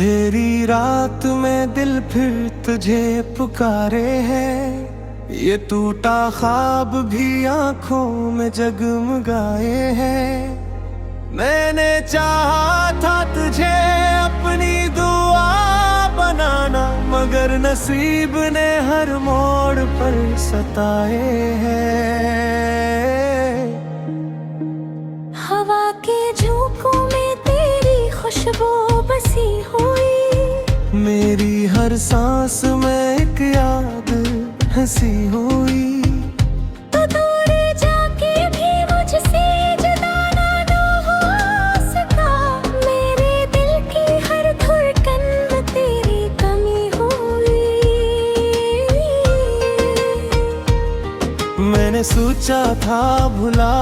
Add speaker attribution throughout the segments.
Speaker 1: अंधेरी रात में दिल फिर तुझे पुकारे है। ये टूटा ख्वाब भी आंखों में जगमगाए है। मैंने चाहा था तुझे अपनी दुआ बनाना, मगर नसीब ने हर मोड़ पर सताए हैं।
Speaker 2: हवा के झोंकों में तेरी खुशबू बसी हुई,
Speaker 1: मेरी हर सांस में एक याद हंसी हुई।
Speaker 2: तो दूर जाके भी मुझसे जुदा ना हो सका। मेरे दिल की हर धड़कन में तेरी कमी हुई।
Speaker 1: मैंने सोचा था भुला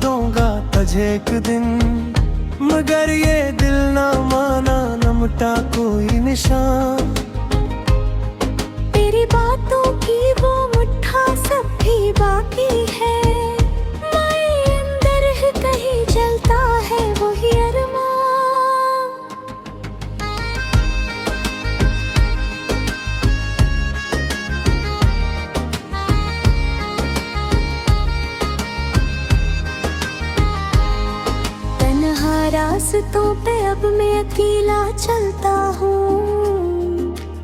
Speaker 1: दूंगा तुझे एक दिन, मगर ये दिल ना माना, न मिटा कोई निशान।
Speaker 2: तेरी बातों की वो मुट्ठा सब भी बाकी है। मेरे अंदर है कहीं जलता है वही अरमान। तन्हा रास्तों पे अब मैं अकेला चलता हूँ।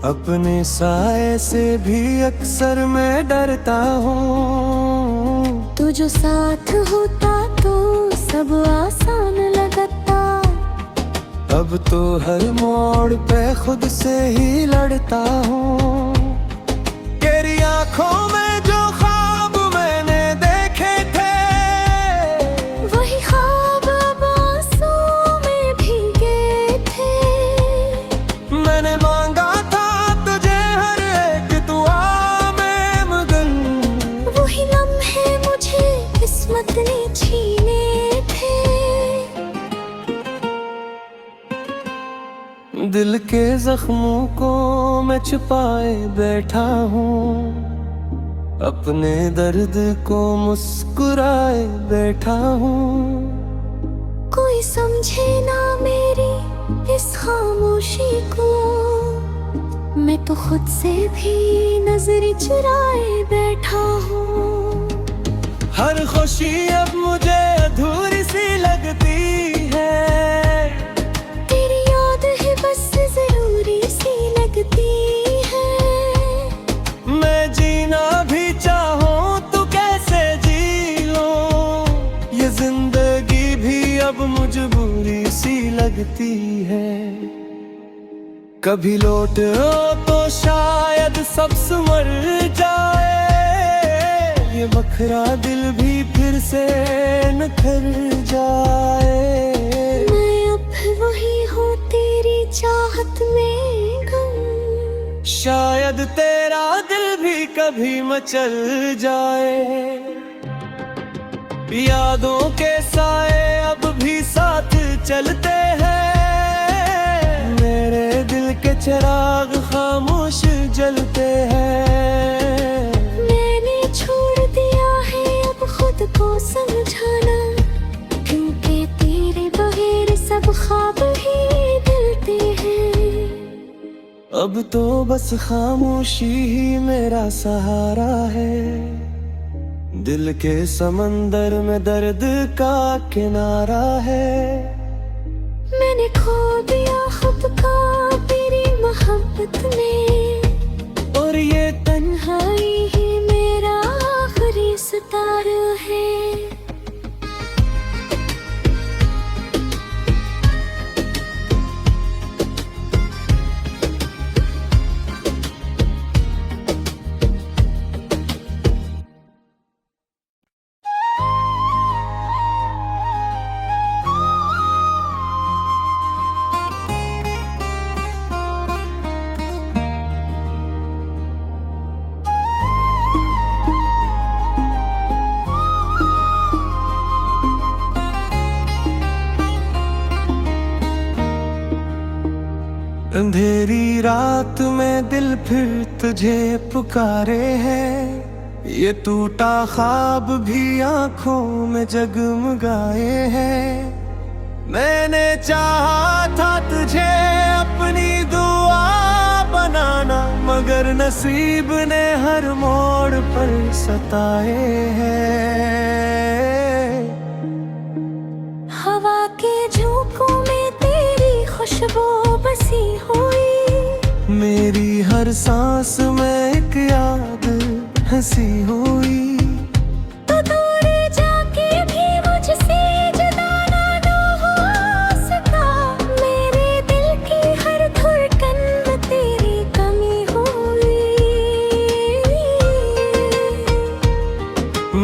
Speaker 1: अपने साए से भी अक्सर मैं डरता हूँ।
Speaker 2: तू जो साथ होता तो सब आसान लगता।
Speaker 1: अब तो हर मोड़ पे खुद से ही लड़ता हूँ। तेरी आंखों में जो ख्वाब मैंने देखे थे,
Speaker 2: वही ख्वाब अब आंसू में भीगे थे।
Speaker 1: मैंने मांगा था तुझे हर एक दुआ में, मगर
Speaker 2: वही लम्हे मुझे किस्मत ने छीने थे।
Speaker 1: दिल के जख्मों को मैं छुपाए बैठा हूँ। अपने दर्द को मुस्कुराए बैठा हूँ।
Speaker 2: कोई समझे ना मेरी इस खामोशी को, मैं तो खुद से भी नजर चुराए बैठा हूँ।
Speaker 1: हर खुशी अब मुझे अधूरी सी लगती है।
Speaker 2: तेरी याद है बस जरूरी सी लगती है।
Speaker 1: मैं जीना भी चाहूँ तो कैसे जी लूं, ये जिंदगी भी अब मजबूरी सी लगती है। कभी लौट तो शायद सब संवर जाए, ये बखरा दिल भी फिर से निखर जाए।
Speaker 2: मैं अब वही हूँ तेरी चाहत में गम।
Speaker 1: शायद तेरा दिल भी कभी मचल जाए। यादों के साए अब भी साथ चलते हैं। मेरे दिल के चिराग खामोश जलते हैं।
Speaker 2: मैंने छोड़ दिया है अब खुद को समझाना, क्योंकि तेरे बगैर सब ख्वाब ही दिलते हैं।
Speaker 1: अब तो बस खामोशी ही मेरा सहारा है। दिल के समंदर में दर्द का किनारा है।
Speaker 2: मैंने खो दिया खुद का तेरी मोहब्बत में,
Speaker 1: और ये
Speaker 2: तन्हाई ही मेरा आखिरी सितारा है।
Speaker 1: अंधेरी रात में दिल फिर तुझे पुकारे है। ये टूटा ख्वाब भी आंखों में जगमगाए हैं। मैंने चाहा था तुझे अपनी मगर नसीब ने हर मोड़ पर सताए हैं।
Speaker 2: हवा के झोंकों में तेरी खुशबू बसी हुई,
Speaker 1: मेरी हर सांस में एक याद हंसी हुई।
Speaker 2: तो दूर जाके भी मुझसे जुदा ना हो सका, मेरे दिल की हर धड़कन में तेरी कमी हुई।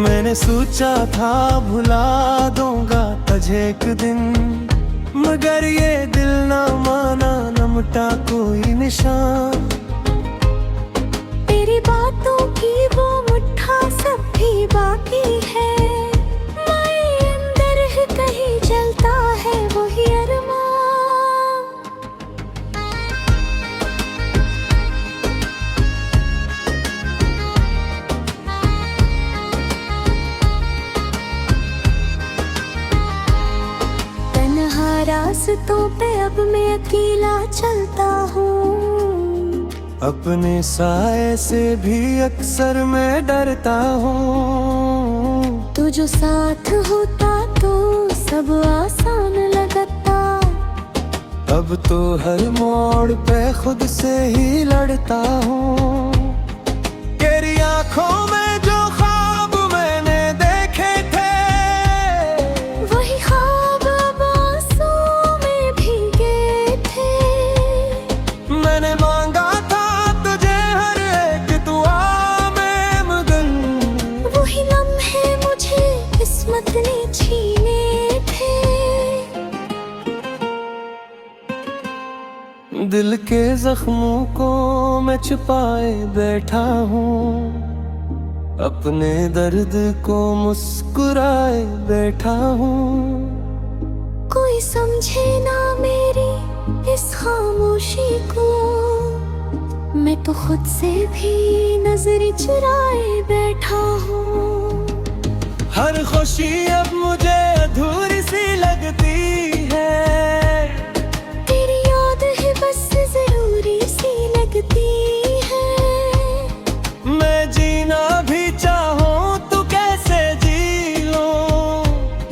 Speaker 1: मैंने सोचा था भुला दूंगा तुझे एक दिन, मगर ये दिल ना माना, न मिटा कोई निशान।
Speaker 2: तेरी बातों की वो मुट्ठा सब भी बाकी है, मेरे अंदर ही कहीं जलता है वही अरमान। तन्हा रास्तों पे अब मैं अकेला चलता हूँ,
Speaker 1: अपने साए से भी अक्सर मैं डरता हूँ।
Speaker 2: तू जो साथ होता तो सब आसान लगता,
Speaker 1: अब तो हर मोड़ पे खुद से ही लड़ता हूँ। तेरी आंखों में जो ख्वाब मैंने देखे थे,
Speaker 2: वही ख्वाब अब आंसुओं में भीगे थे।
Speaker 1: मैंने मांगा था तुझे हर एक दुआ में, मगर
Speaker 2: वही लम्हे मुझे किस्मत ने छीने थे।
Speaker 1: दिल के जख्मों को मैं छुपाए बैठा हूँ, अपने दर्द को मुस्कुराए बैठा हूँ।
Speaker 2: कोई समझे ना मेरी इस खामोशी को, मैं तो खुद से भी नजर चुराए बैठा हूँ।
Speaker 1: हर खुशी अब मुझे अधूरी सी लगती है,
Speaker 2: तेरी याद है बस जरूरी सी लगती है।
Speaker 1: मैं जीना भी चाहूँ तो कैसे जी लूं,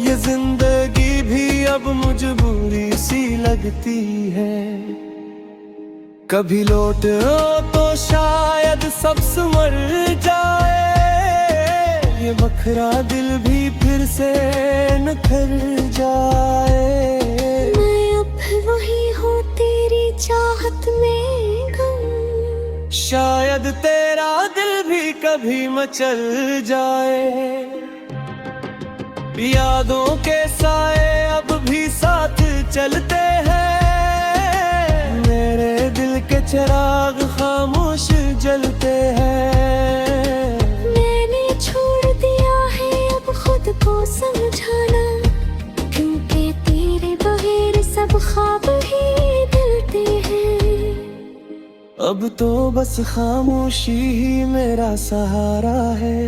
Speaker 1: ये जिंदगी भी अब मजबूरी सी लगती है। कभी लौट तो शायद सब संवर जाए, ये बखरा दिल भी फिर से निखर जाए।
Speaker 2: मैं अब वही हूँ तेरी चाहत में गम,
Speaker 1: शायद तेरा दिल भी कभी मचल जाए। यादों के साए अब भी साथ चलते हैं, मेरे दिल के चिराग खामोश जलते हैं।
Speaker 2: मैंने छोड़ दिया है अब खुद को समझाना, क्योंकि तेरे बगैर सब ख्वाब ही दिलते हैं।
Speaker 1: अब तो बस खामोशी ही मेरा सहारा है,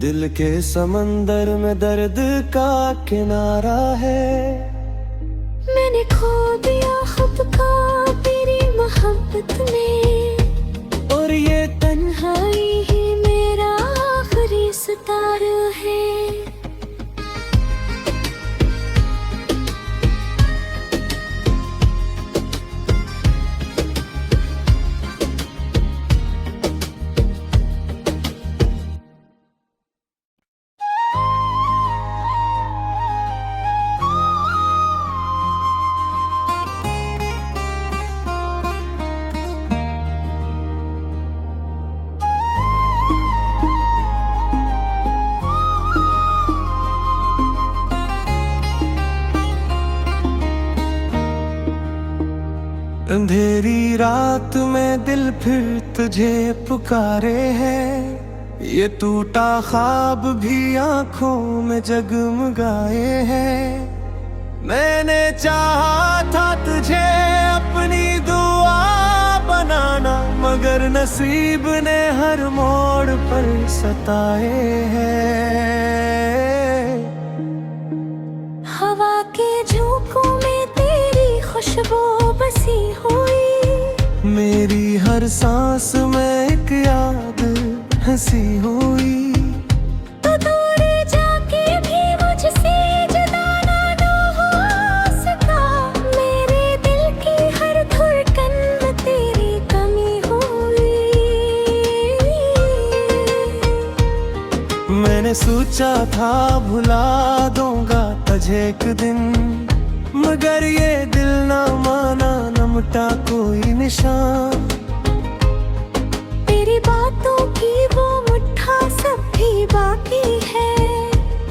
Speaker 1: दिल के समंदर में दर्द का किनारा है।
Speaker 2: मैंने खो दिया खुद को तेरी मोहब्बत में, और ये तन्हाई ही मेरा आखिरी सितारा है।
Speaker 1: अंधेरी रात में दिल फिर तुझे पुकारे है, ये टूटा ख्वाब भी आंखों में जगमगाए हैं। मैंने चाहा था तुझे अपनी दुआ बनाना, मगर नसीब ने हर मोड़ पर सताए हैं।
Speaker 2: हवा के झोंकों में तेरी खुशबू बसी हुई,
Speaker 1: मेरी हर सांस में एक याद हंसी हुई।
Speaker 2: तो दूर जाके भी मुझसे जुदा ना हो सका, मेरे दिल की हर धड़कन में तेरी कमी हुई।
Speaker 1: मैंने सोचा था भुला दूंगा तुझे एक दिन, मगर ये दिल ना माना, न मिटा कोई निशान।
Speaker 2: तेरी बातों की वो मुट्ठा सब भी बाकी है,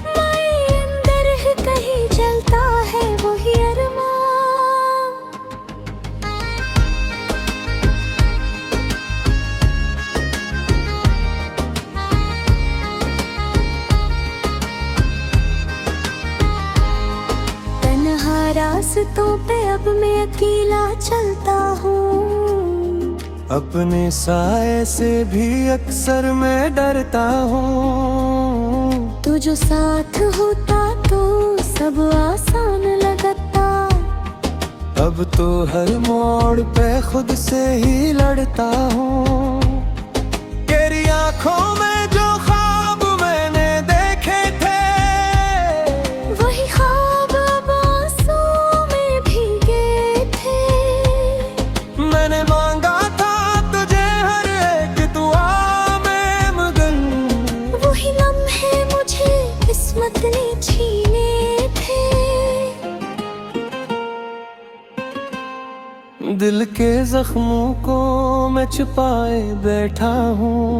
Speaker 2: मेरे अंदर ही कहीं जलता है वही अरमान। तन्हा रास्तों पे अब मैं अकेला चलता हूँ,
Speaker 1: अपने साए से भी अक्सर मैं डरता हूँ।
Speaker 2: तू जो साथ होता तो सब आसान लगता,
Speaker 1: अब तो हर मोड़ पे खुद से ही लड़ता हूँ। तेरी आंखों में जो ख्वाब मैंने देखे थे,
Speaker 2: वही ख्वाब अब आंसू में भीगे थे।
Speaker 1: मैंने मांगा था तुझे हर एक दुआ में, मगर
Speaker 2: वही लम्हे मुझे किस्मत ने छीने थे।
Speaker 1: दिल के जख्मों को मैं छुपाए बैठा हूँ,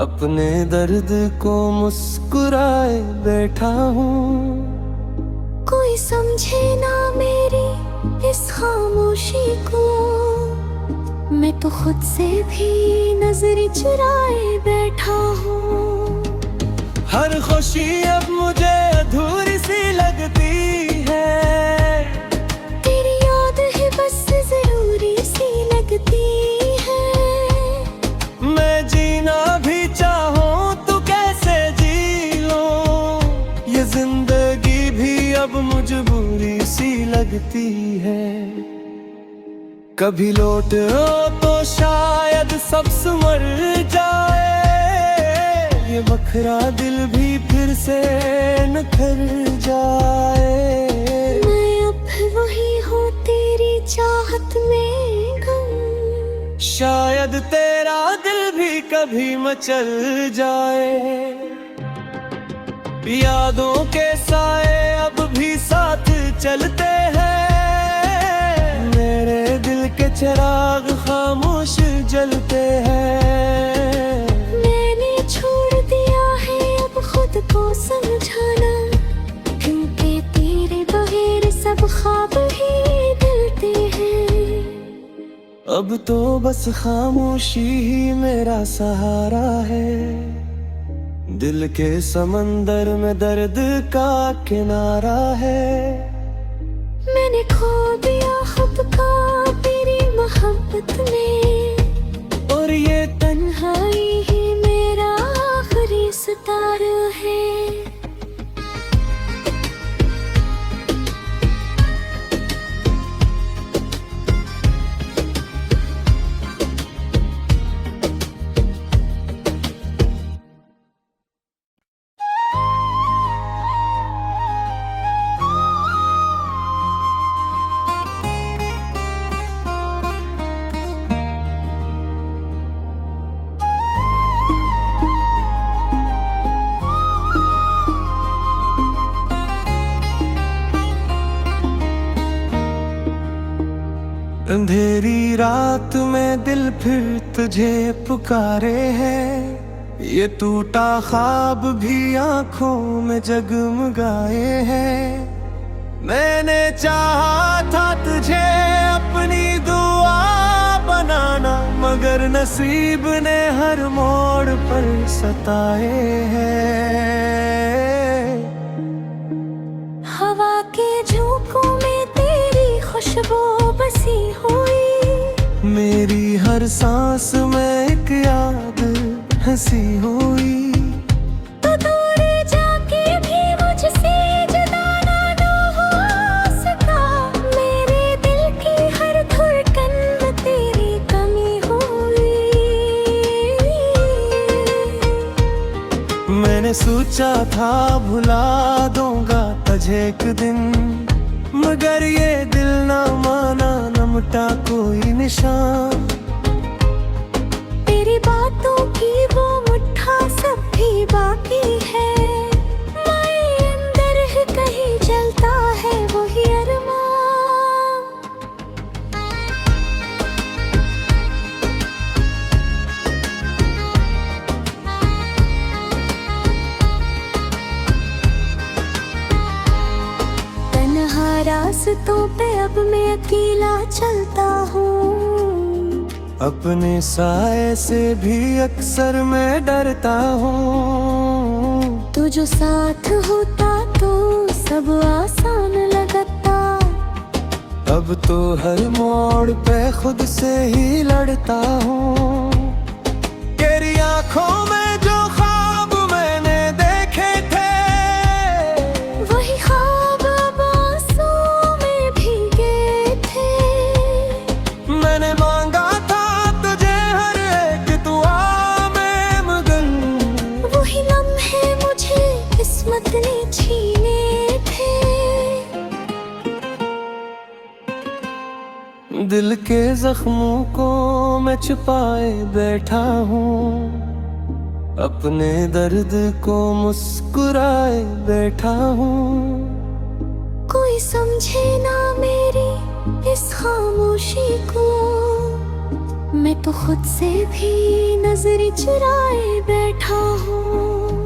Speaker 1: अपने दर्द को मुस्कुराए बैठा हूँ।
Speaker 2: कोई समझे ना मेरी इस खामोशी को, मैं तो खुद से भी नजर चुराए बैठा हूँ।
Speaker 1: हर खुशी अब मुझे अधूरी सी लगती है,
Speaker 2: तेरी याद है बस जरूरी सी लगती है।
Speaker 1: मैं जीना भी चाहूँ तो कैसे जी लूं, ये जिंदगी भी अब मजबूरी सी लगती है। कभी लौट आओ तो शायद सब संवर जाए, ये बखरा दिल भी फिर से निखर जाए।
Speaker 2: मैं अब वही हूँ तेरी चाहत में गम,
Speaker 1: शायद तेरा दिल भी कभी मचल जाए। यादों के साए अब भी साथ चलते हैं, मेरे दिल के चिराग खामोश जलते हैं।
Speaker 2: मैंने छोड़ दिया है अब खुद को समझाना, क्योंकि तेरे बगैर सब ख्वाब ही दिलते हैं।
Speaker 1: अब तो बस खामोशी ही मेरा सहारा है, दिल के समंदर में दर्द का किनारा है।
Speaker 2: मैंने खो दिया खुद को तेरी मोहब्बत में,
Speaker 1: और ये
Speaker 2: तन्हाई ही मेरा आखिरी सितारा है।
Speaker 1: अंधेरी रात में दिल फिर तुझे पुकारे है, ये टूटा ख्वाब भी आंखों में जगमगाए हैं। मैंने चाहा था तुझे अपनी दुआ बनाना, मगर नसीब ने हर मोड़ पर सताए हैं।
Speaker 2: हवा के झोंकों में तेरी खुशबू बसी हुई,
Speaker 1: मेरी हर सांस में एक याद हंसी हुई।
Speaker 2: तो दूर जाके भी मुझसे जुदा ना हो सका, मेरे दिल की हर धड़कन में तेरी
Speaker 1: मैंने सोचा था भुला दूंगा तुझे एक दिन, मगर ये दिल ना माना, न मिटा कोई निशान।
Speaker 2: तेरी बातों की वो मुट्ठा सब भी बाकी है, माए अंदर है कहीं जलता है वही अरमान। तन्हा रास्तों पे अब मैं अकेला चलता हूँ,
Speaker 1: अपने साए से भी अक्सर मैं डरता हूँ।
Speaker 2: तू जो साथ होता तो सब आसान लगता,
Speaker 1: अब तो हर मोड़ पे खुद से ही लड़ता हूँ। तेरी आंखों में जो ख्वाब मैंने देखे थे,
Speaker 2: वही ख्वाब अब आंसू में भीगे थे।
Speaker 1: मैंने मांगा था तुझे हर एक दुआ में, मगर
Speaker 2: वही लम्हे मुझे किस्मत ने छीने थे।
Speaker 1: दिल के जख्मों को मैं छुपाए बैठा हूँ, अपने दर्द को मुस्कुराए बैठा हूँ।
Speaker 2: कोई समझे ना मेरी इस खामोशी को, मैं तो खुद से भी नजर चुराए बैठा हूँ।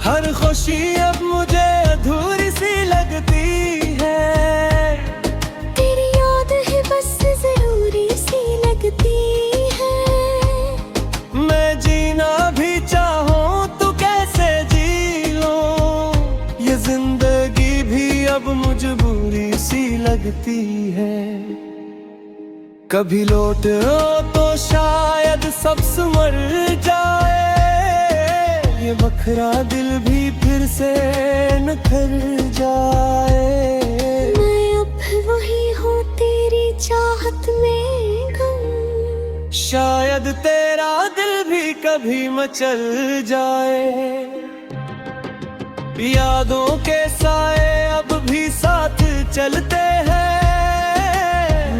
Speaker 1: हर खुशी अब मुझे अधूरी सी लगती है,
Speaker 2: तेरी याद है बस जरूरी सी लगती है।
Speaker 1: मैं जीना भी चाहूँ तो कैसे जी लूं, ये जिंदगी भी अब मजबूरी सी लगती है। कभी लौट आओ तो शायद सब संवर जाए, ये बखरा दिल भी फिर से निखर जाए।
Speaker 2: मैं अब वही हूँ तेरी चाहत में गम,
Speaker 1: शायद तेरा दिल भी कभी मचल जाए। यादों के साए अब भी साथ चलते हैं,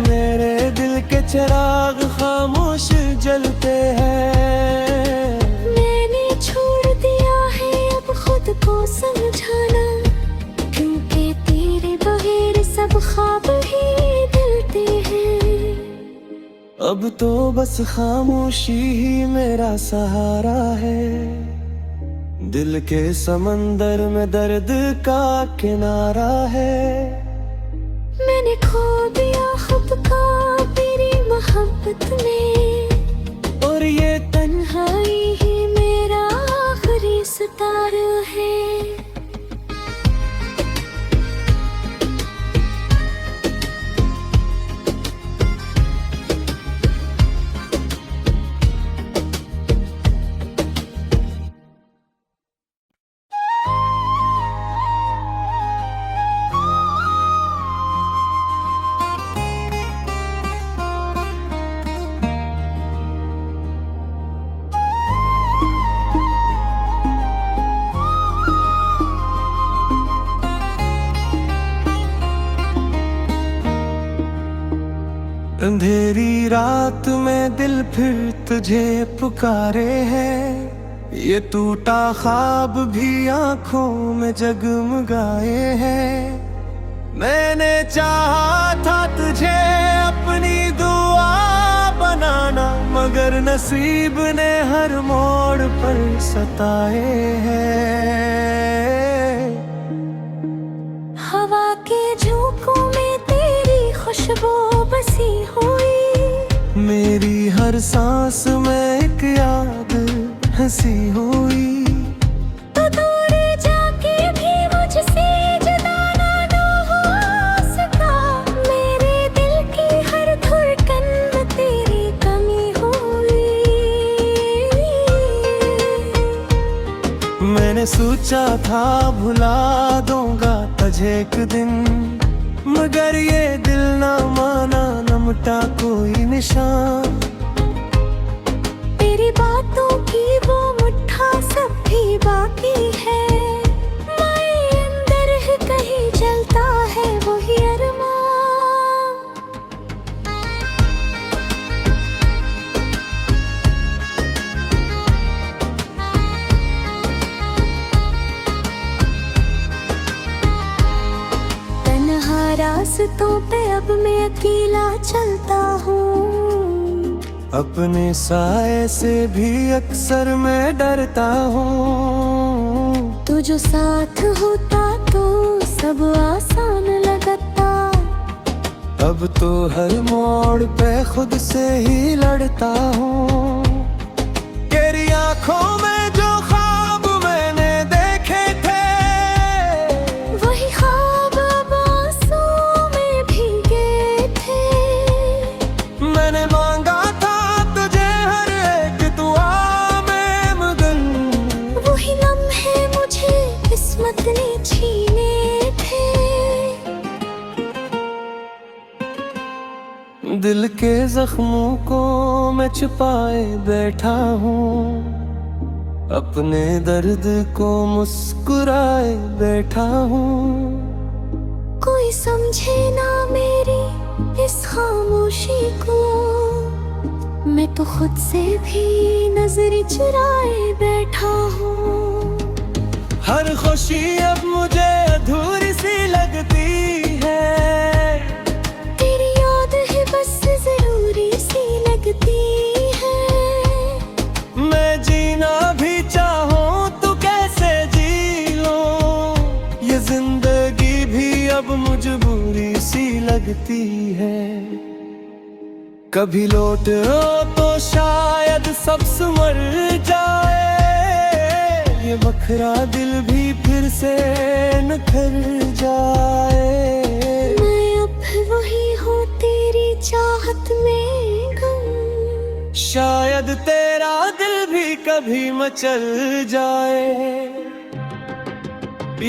Speaker 1: मेरे दिल के चिराग खामोश जलते हैं।
Speaker 2: मैंने छोड़ दिया है अब खुद को समझाना, क्योंकि तेरे बगैर सब ख्वाब ही दिलते हैं।
Speaker 1: अब तो बस खामोशी ही मेरा सहारा है, दिल के समंदर में दर्द का किनारा है।
Speaker 2: मैंने खो दिया खुद को तेरी मोहब्बत में,
Speaker 1: और ये
Speaker 2: तन्हाई ही मेरा आखिरी सितारा है।
Speaker 1: अंधेरी रात में दिल फिर तुझे पुकारे है, ये टूटा ख्वाब भी आंखों में जगमगाए हैं। मैंने चाहा था तुझे अपनी दुआ बनाना, मगर नसीब ने हर मोड़ पर सताए हैं।
Speaker 2: हवा के झोंकों में तेरी खुशबू बसी हुई,
Speaker 1: मेरी हर सांस में एक याद हंसी हुई।
Speaker 2: तो दूर जाके भी मुझसे जुदा ना हो सका, मेरे दिल की हर धड़कन में तेरी कमी हुई।
Speaker 1: मैंने सोचा था भुला दूंगा तुझे एक दिन, मगर ये दिल ना माना, न मिटा कोई निशान।
Speaker 2: तेरी बातों की वो मुट्ठा सब भी बाकी है। माए अंदर है कहीं जलता है वही अरमान। तन्हा रास्तों पे अब मैं अकेला चलता हूँ।
Speaker 1: अपने साए से भी अक्सर मैं डरता हूँ।
Speaker 2: तू जो साथ होता तो सब आसान लगता।
Speaker 1: अब तो हर मोड़ पे खुद से ही लड़ता हूँ। तेरी आंखों में जो ख्वाब मैंने देखे थे,
Speaker 2: वही ख्वाब अब आंसू में भीगे थे।
Speaker 1: मैंने मांगा था तुझे हर एक दुआ में, मगर
Speaker 2: वही लम्हे मुझे किस्मत ने छीने थे।
Speaker 1: दिल के जख्मों को मैं छुपाए बैठा हूँ। अपने दर्द को मुस्कुराए बैठा हूँ।
Speaker 2: कोई समझे ना मेरी इस खामोशी को। मैं तो खुद से भी नजर चुराए बैठा हूँ।
Speaker 1: हर खुशी अब मुझे अधूरी सी लगती है।
Speaker 2: तेरी याद है बस जरूरी सी लगती है।
Speaker 1: मैं जीना भी चाहूँ तो कैसे जी लूं, ये जिंदगी भी अब मजबूरी सी लगती है। कभी लौट तो शायद सब संवर जाए, ये बखरा दिल भी फिर से निखर जाए।
Speaker 2: मैं अब वही हूँ तेरी चाहत में गम।
Speaker 1: शायद तेरा दिल भी कभी मचल जाए।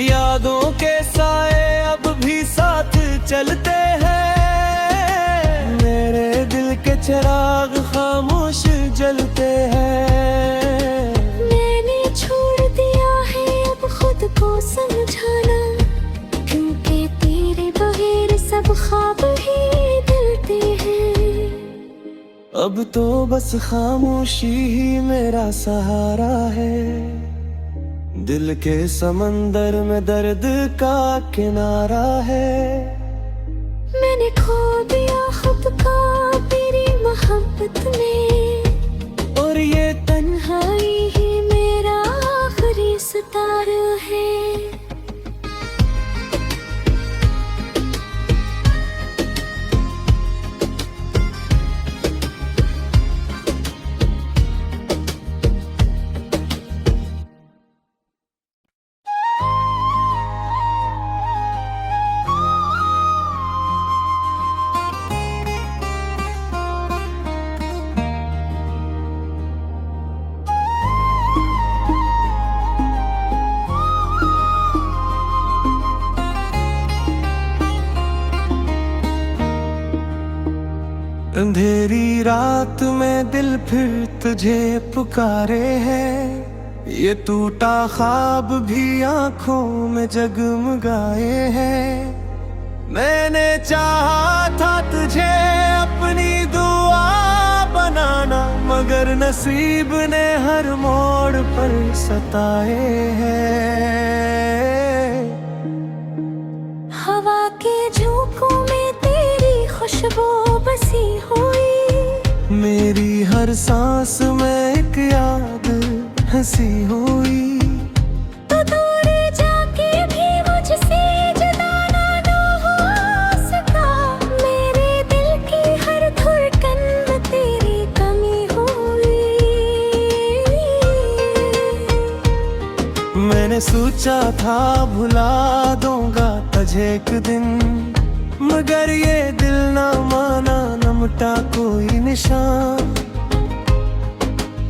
Speaker 1: यादों के साए अब भी साथ चलते हैं। मेरे दिल के चिराग खामोश जलते हैं।
Speaker 2: मैंने छोड़ दिया है अब खुद को समझाना, क्योंकि तेरे बगैर सब ख्वाब ही दिलते हैं।
Speaker 1: अब तो बस खामोशी ही मेरा सहारा है। दिल के समंदर में दर्द का किनारा है।
Speaker 2: मैंने खो दिया खुद का तेरी मोहब्बत में,
Speaker 1: और ये
Speaker 2: तन्हाई ही मेरा आखिरी सितारा है।
Speaker 1: अंधेरी रात में दिल फिर तुझे पुकारे है। ये टूटा ख्वाब भी आंखों में जगमगाए हैं। मैंने चाहा था तुझे अपनी दुआ बनाना, मगर नसीब ने हर मोड़ पर सताए हैं।
Speaker 2: हवा के झोंकों में तेरी खुशबू बसी हुई।
Speaker 1: मेरी हर सांस में एक याद हंसी हुई।
Speaker 2: तो दूर जाके भी मुझसे जुदा ना हो सका। मेरे दिल की हर धड़कन में तेरी कमी हुई।
Speaker 1: मैंने सोचा था भुला दूंगा तुझे एक दिन, मगर ये दिल ना माना, न मिटा कोई निशान।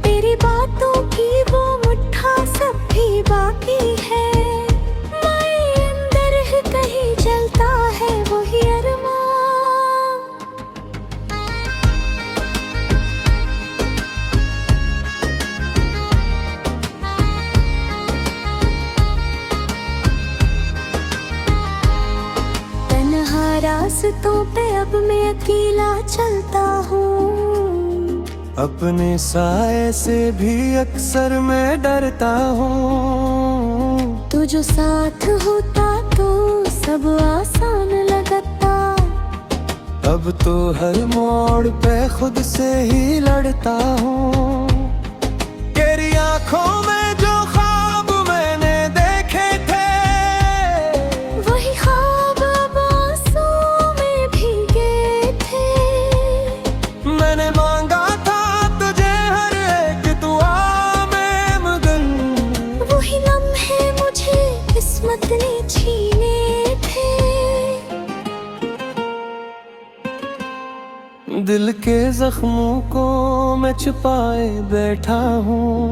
Speaker 2: तेरी बातों की वो मुट्ठा सब भी बाकी है। माए अंदर है कहीं जलता है वही अरमान। रास्तों पे अब मैं अकेला चलता हूँ।
Speaker 1: अपने साए से भी अक्सर मैं डरता हूँ।
Speaker 2: तू जो साथ होता तो सब आसान लगता।
Speaker 1: अब तो हर मोड़ पे खुद से ही लड़ता हूँ। तेरी आंखों में जो ख्वाब मैंने देखे थे,
Speaker 2: वही ख्वाब अब आंसू में भीगे थे।
Speaker 1: मैंने मांगा था तुझे हर एक दुआ में, मगर
Speaker 2: वही लम्हे मुझे किस्मत ने छीने थे।
Speaker 1: दिल के जख्मों को मैं छुपाए बैठा हूँ,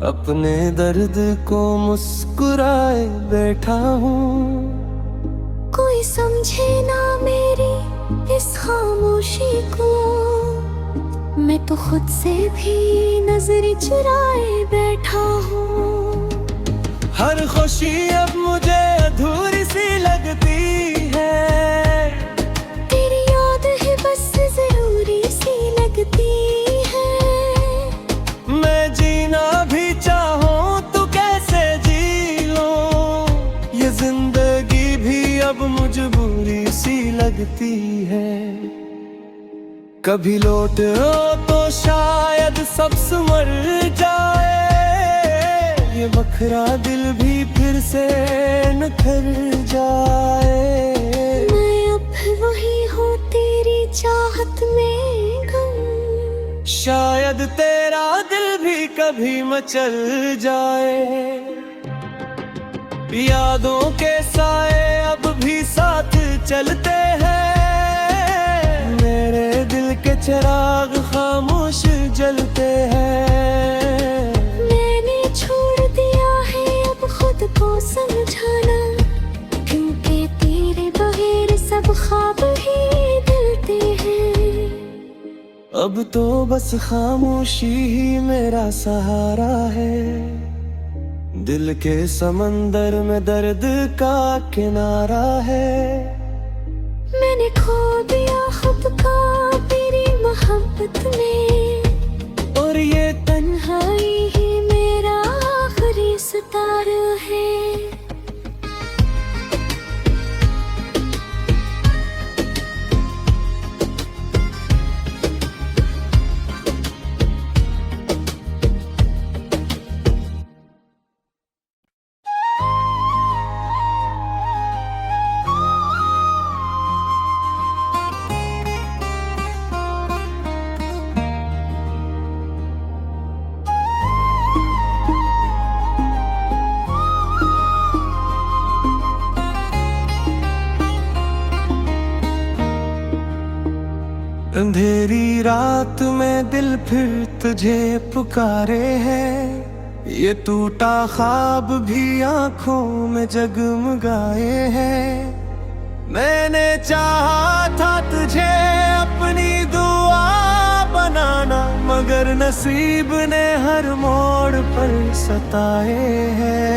Speaker 1: अपने दर्द को मुस्कुराए बैठा हूँ।
Speaker 2: कोई समझे ना मेरी इस खामोशी को, मैं तो खुद से भी नजर चुराए बैठा हूँ।
Speaker 1: हर खुशी अब मुझे अधूरी सी लगती है,
Speaker 2: तेरी याद है बस जरूरी सी लगती है।
Speaker 1: मैं जीना भी चाहूँ तो कैसे जी लूं, ये जिंदगी भी अब मजबूरी सी लगती है। कभी लौट आओ तो शायद सब संवर जाए, ये बखरा दिल भी फिर से निखर जाए।
Speaker 2: मैं अब वही हूँ तेरी चाहत में गम,
Speaker 1: शायद तेरा दिल भी कभी मचल जाए। यादों के साए अब भी साथ चलते हैं, मेरे दिल के चिराग खामोश जलते हैं।
Speaker 2: मैंने छोड़ दिया है अब खुद को समझाना, क्योंकि तेरे बगैर सब ख्वाब ही दिलते हैं।
Speaker 1: अब तो बस खामोशी ही मेरा सहारा है, दिल के समंदर में दर्द का किनारा है।
Speaker 2: मैंने खो दिया खुद का तेरी मोहब्बत में,
Speaker 1: और ये
Speaker 2: तन्हाई ही मेरा आखिरी सितारा है।
Speaker 1: अंधेरी रात में दिल फिर तुझे पुकारे है, ये टूटा ख्वाब भी आंखों में जगमगाए हैं। मैंने चाहा था तुझे अपनी दुआ बनाना, मगर नसीब ने हर मोड़ पर सताए हैं।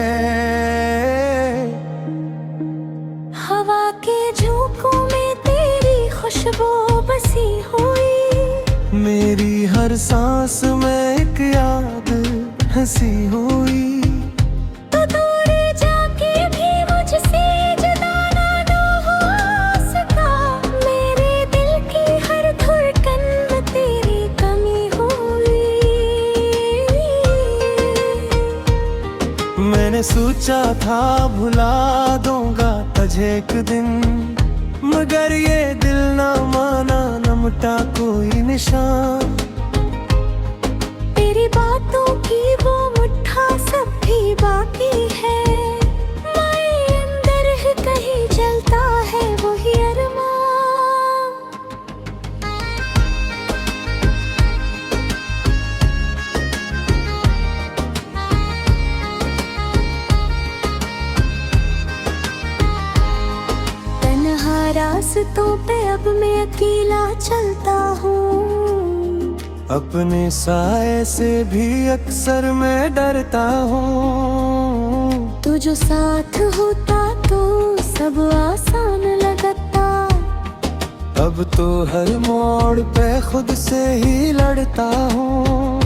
Speaker 2: हवा के झोंकों में तेरी खुशबू बसी हुई,
Speaker 1: मेरी हर सांस में एक याद हंसी हुई।
Speaker 2: तो दूर जाके भी मुझसे जुदा ना हो सका, मेरे दिल की हर धड़कन में तेरी कमी हुई।
Speaker 1: मैंने सोचा था भुला दूंगा तुझे एक दिन, मगर ये दिल ना माना, न मिटा कोई निशान।
Speaker 2: तेरी बातों की वो मुट्ठा सब भी बाकी है, मेरे अंदर ही कहीं जलता है वही अरमान। तन्हा रास्तों पे अब मैं अकेला चलता हूँ।
Speaker 1: अपने साए से भी अक्सर मैं डरता हूँ।
Speaker 2: तू जो साथ होता तो सब आसान लगता।
Speaker 1: अब तो हर मोड़ पे खुद से ही लड़ता हूँ।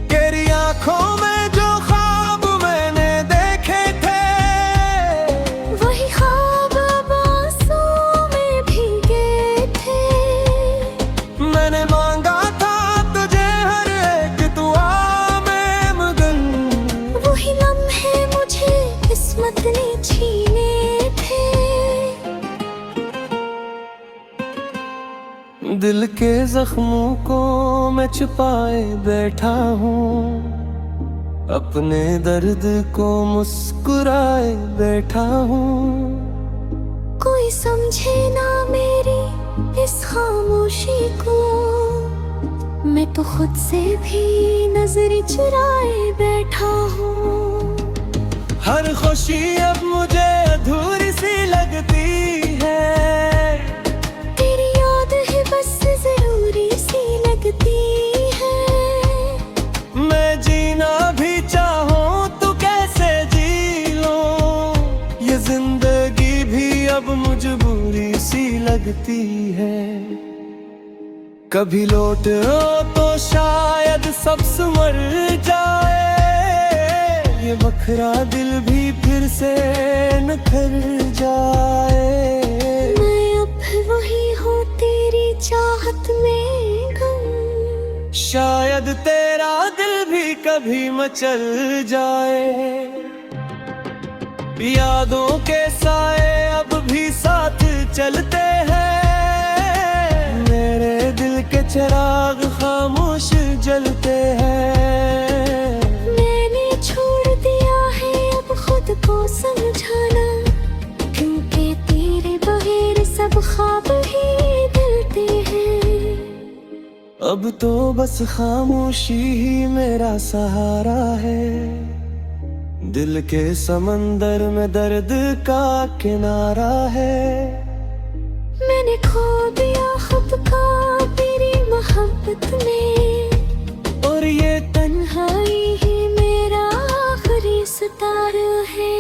Speaker 1: तेरी आंखों में जो ख्वाब मैंने देखे थे,
Speaker 2: वही ख्वाब अब आंसू में भीगे थे।
Speaker 1: मैंने मांगा था तुझे हर एक दुआ में मगन,
Speaker 2: वही लम्हे मुझे किस्मत ने छीने थे।
Speaker 1: दिल के जख्मों को मैं छुपाए बैठा हूँ, अपने दर्द को मुस्कुराए बैठा हूँ।
Speaker 2: कोई समझे ना मेरी इस खामोशी को, मैं तो खुद से भी नजर चुराए बैठा हूँ।
Speaker 1: हर खुशी अब मुझे अधूरी सी लगती है,
Speaker 2: तेरी याद है बस जरूरी सी लगती है।
Speaker 1: मैं जीना भी चाहूँ तो कैसे जी लूं, ये जिंदगी भी अब मजबूरी सी लगती है। कभी लौट आओ तो शायद सब संवर जाए, ये बखरा दिल भी फिर से निखर जाए।
Speaker 2: मैं अब वही हूँ तेरी चाहत में गम,
Speaker 1: शायद तेरा दिल भी कभी मचल जाए। यादों के साए अब भी साथ चलते हैं, मेरे दिल के चिराग खामोश जलते हैं।
Speaker 2: मैंने छोड़ दिया है अब खुद को समझाना, क्योंकि तेरे बगैर सब ख्वाब ही दिलते हैं।
Speaker 1: अब तो बस खामोशी ही मेरा सहारा है, दिल के समंदर में दर्द का किनारा है।
Speaker 2: मैंने खो दिया खुद को तेरी मोहब्बत में,
Speaker 1: और ये
Speaker 2: तन्हाई ही मेरा आखिरी सितारा है।